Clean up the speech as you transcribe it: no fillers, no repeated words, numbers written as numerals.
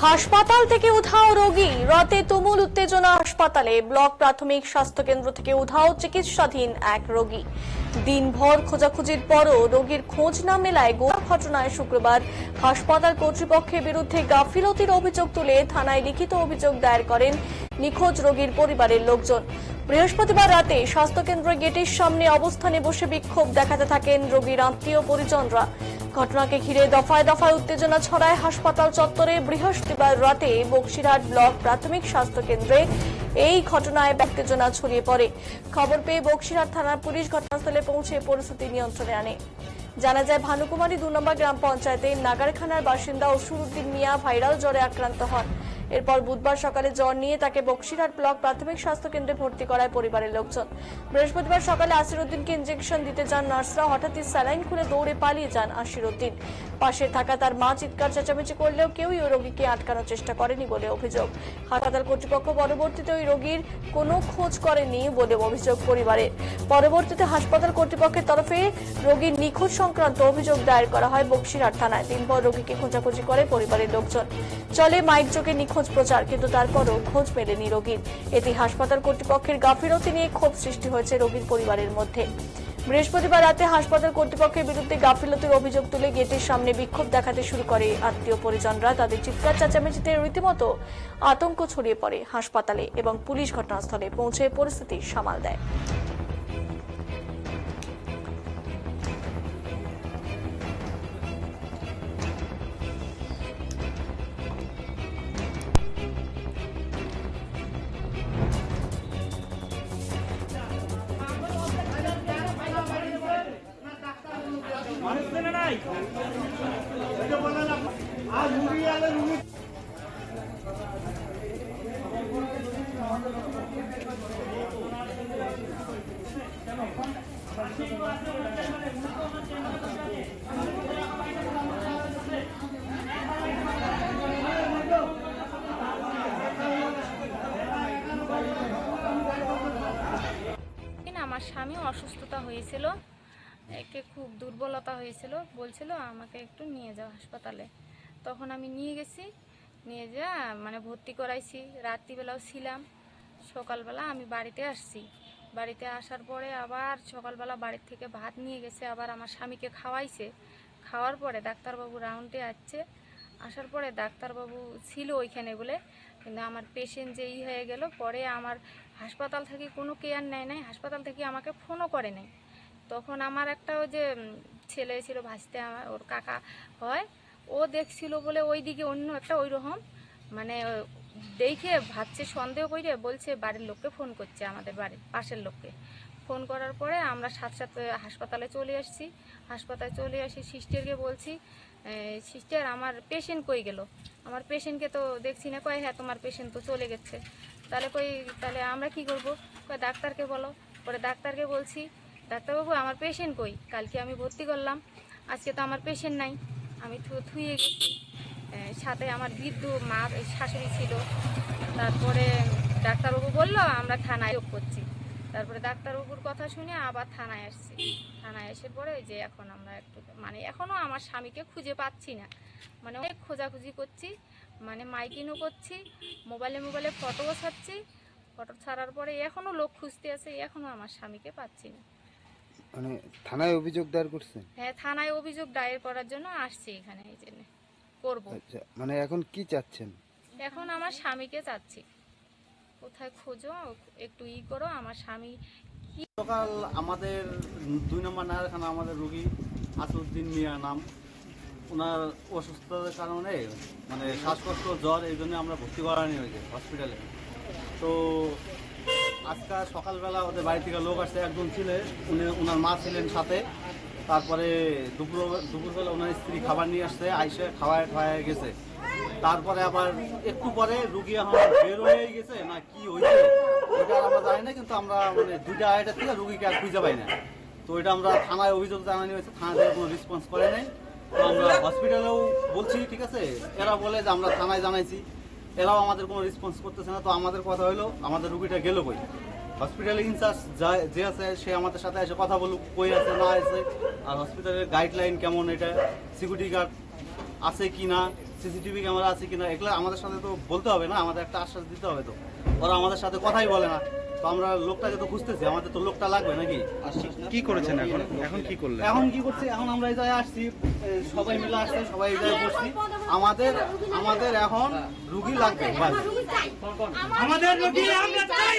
হাসপাতাল থেকে উধাও রোগী, রাতে তুমুল উত্তেজনা হাসপাতালে। ব্লক প্রাথমিক স্বাস্থ্য কেন্দ্র থেকে উধাও চিকিৎসাধীন এক রোগী। দিনভর খোঁজাখুঁজির পরও রোগীর খোঁজ না মেলায় গোটা ঘটনায় শুক্রবার হাসপাতাল কর্তৃপক্ষের বিরুদ্ধে গাফিলতির অভিযোগ তুলে থানায় লিখিত অভিযোগ দায়ের করেন নিখোঁজ রোগীর পরিবারের লোকজন। বৃহস্পতিবার রাতে স্বাস্থ্যকেন্দ্রের গেটের সামনে অবস্থানে বসে বিক্ষোভ দেখাতে থাকেন রোগীর আত্মীয় পরিজনরা। ঘটনাকে ঘিরে দফায় দফায় উত্তেজনা ছড়ায় হাসপাতাল চত্বরে। বৃহস্পতিবার রাতে বক্সিরহাট ব্লক প্রাথমিক স্বাস্থ্য কেন্দ্রে এই ঘটনায় উত্তেজনা ছড়িয়ে পড়ে। খবর পেয়ে বক্সিরহাট থানার পুলিশ ঘটনাস্থলে পৌঁছে পরিস্থিতি নিয়ন্ত্রণে আনে। জানা যায়, ভানুকুমারী 2 নম্বর গ্রাম পঞ্চায়েতের নাগারখানার বাসিন্দা অসুরুদ্দিন মিয়া ভাইরাল জ্বরে আক্রান্ত হন। এরপর বুধবার সকালে জ্বর নিয়ে তাকে বক্সিরহাট ব্লক প্রাথমিক স্বাস্থ্য কেন্দ্রে ভর্তি করায় পরিবারের লোকজন। বৃহস্পতিবার সকালে আসিরুদ্দিনকে ইঞ্জেকশন দিতে যান নার্সরা। হঠাৎই স্যালাইন খুলে দৌড়ে পালিয়ে যান আসিরুদ্দিন। পাশে থাকা তার মা চিৎকার চেঁচামেচি করলেও কেউই ওই রোগীকে আটকানোর চেষ্টা করেনি বলে অভিযোগ। হাসপাতাল কর্তৃপক্ষ পরবর্তীতে ওই রোগীর কোনো খোঁজ করেনি বলে অভিযোগ পরিবারের। পরবর্তীতে হাসপাতাল কর্তৃপক্ষের তরফে রোগীর নিখোঁজ সংক্রান্ত অভিযোগ দায়ের করা হয় বক্সিরহাট থানায়। দিনভর রোগীকে খোঁজাখুঁজি করে পরিবারের লোকজন। চলে মাইক যোগে নিখোঁজ প্রচার, কিন্তু তারপরও খোঁজ মেলেনি রোগীর। এতে হাসপাতাল কর্তৃপক্ষের গাফিলতি নিয়ে ক্ষোভ সৃষ্টি হয়েছে রোগীর পরিবারের মধ্যে। বৃহস্পতিবার রাতে হাসপাতাল কর্তৃপক্ষের বিরুদ্ধে গাফিলতির অভিযোগ তুলে গেটের সামনে বিক্ষোভ দেখাতে শুরু করে আত্মীয় পরিজনরা। তাদের চিৎকার চেঁচামেচিতে রীতিমতো আতঙ্ক ছড়িয়ে পড়ে হাসপাতালে এবং পুলিশ ঘটনাস্থলে পৌঁছে পরিস্থিতি সামাল দেয়। আমার স্বামী অসুস্থতা হয়েছিল, একে খুব দুর্বলতা হয়েছিল, বলছিল আমাকে একটু নিয়ে যাও হাসপাতালে। তখন আমি নিয়ে গেছি, নিয়ে যা ভর্তি করাইছি। রাত্রিবেলাও ছিলাম, সকালবেলা আমি বাড়িতে আসছি। বাড়িতে আসার পরে আবার সকালবেলা বাড়ির থেকে ভাত নিয়ে গেছে, আবার আমার স্বামীকে খাওয়াইছে। খাওয়ার পরে ডাক্তারবাবু রাউন্ডে আসছে। আসার পরে ডাক্তারবাবু ছিল ওইখানে বলে, কিন্তু আমার পেশেন্ট যেই হয়ে গেল। পরে আমার হাসপাতাল থেকে কোনো কেয়ার নেয় নাই, হাসপাতাল থেকে আমাকে ফোনও করে নাই। তখন আমার একটা ওই যে ছেলে ছিল ভাসতে, আমার ওর কাকা হয়, ও দেখছিল বলে ওইদিকে অন্য একটা ওই রকম দেখে ভাবছে, সন্দেহ করে বলছে বাড়ির লোককে ফোন করছে, আমাদের বাড়ির পাশের লোককে ফোন করার পরে আমরা সাথে সাথে হাসপাতালে চলে আসছি। হাসপাতালে চলে আসি, সিস্টারকে বলছি, সিস্টার আমার পেশেন্ট কই গেল, আমার পেশেন্টকে তো দেখছি না। কয় হ্যাঁ তোমার পেশেন্ট তো চলে গেছে। তাহলে আমরা কি করব? কয় ডাক্তারকে বলো। পরে ডাক্তারকে বলছি, ডাক্তারবাবু আমার পেশেন্ট কই? কালকে আমি ভর্তি করলাম, আজকে তো আমার পেশেন্ট নাই, আমি থুয়ে গেছি। সাথে আমার বৃদ্ধ মা শাশুড়ি ছিল। তারপরে ডাক্তারবাবু বললো আমরা থানায় যোগ করছি। তারপরে ডাক্তারবাবুর কথা শুনে আবার থানায় আসছি। থানায় এসে পরে যে এখন আমরা একটু এখনও আমার স্বামীকে খুঁজে পাচ্ছি না। অনেক খোঁজাখুঁজি করছি, মাইকিংও করছি, মোবাইলে ফটোও ছাড়ছি। ফটো ছাড়ার পরে এখনও লোক খুঁজতে আছে, এখনও আমার স্বামীকে পাচ্ছি না। থানায় অভিযোগ দায়ের করছেন? হ্যাঁ, থানায় অভিযোগ দায়ের করার জন্য আসছি এখানে, এই জন্য করবো। আচ্ছা, এখন কি চাচ্ছেন? এখন আমার স্বামীকে চাচ্ছি, কোথায় খোঁজো, একটু করো আমার স্বামী। সকাল আমাদের 2 নম্বর নাগারখানা আমাদের রোগী আসিরুদ্দিন মিয়া নাম, ওনার অসুস্থতার কারণে শ্বাসকষ্ট জ্বর, এই জন্য আমরা ভর্তি করানি হয়েছে হসপিটালে। তো আজকে সকালবেলা ওদের বাড়ি থেকে লোক আসছে, একজন ছিলেন, ওনার মা ছিলেন সাথে। তারপরে দুপুরবেলা ওনার স্ত্রী খাবার নিয়ে আসছে, আইসে খাওয়ায় গেছে। তারপরে আবার একটু পরে রুগী এখন বের হয়ে গেছে না কি হয়েছে ওইটা আমরা জানি না, কিন্তু আমরা 2টা-2:30 থেকে রুগীকে আর খুঁজে পাই না। তো ওইটা আমরা থানায় অভিযোগ জানানো হয়েছে, থানা থেকে কোনো রেসপন্স করে নাই। তো আমরা হসপিটালেও বলছি, ঠিক আছে, এরা বলে যে আমরা থানায় জানাইছি, এরাও আমাদের কোনো রেসপন্স করতেছে না। তো আমাদের কথা হলো আমাদের রুগীটা গেল কই? হসপিটালে ইনচার্জ যে আছে সে আমাদের সাথে এসে কথা বলুক কই আছে না আছে, আর হসপিটালের গাইডলাইন কেমন, এটা সিকিউরিটি গার্ড আছে কি না, সিসিটিভি ক্যামেরা আছে কিনা, এগুলো আমাদের সাথে তো বলতে হবে না, আমাদের একটা আশ্বাস দিতে হবে। তো ওরা আমাদের সাথে কথাই বলে না, তো আমরা লোকটাকে তো খুঁজতেছি, আমাদের তো লোকটা লাগবে নাকি। কি করেছেন এখন? এখন কি করলেন? এখন কি করছি, এখন আমরা এই জায়গায় আসছি, সবাই মিলে আসছে, সবাই এই জায়গায় বসছি। আমাদের এখন রুগী লাগবে, বাস। আমাদের রোগী আমরা চাই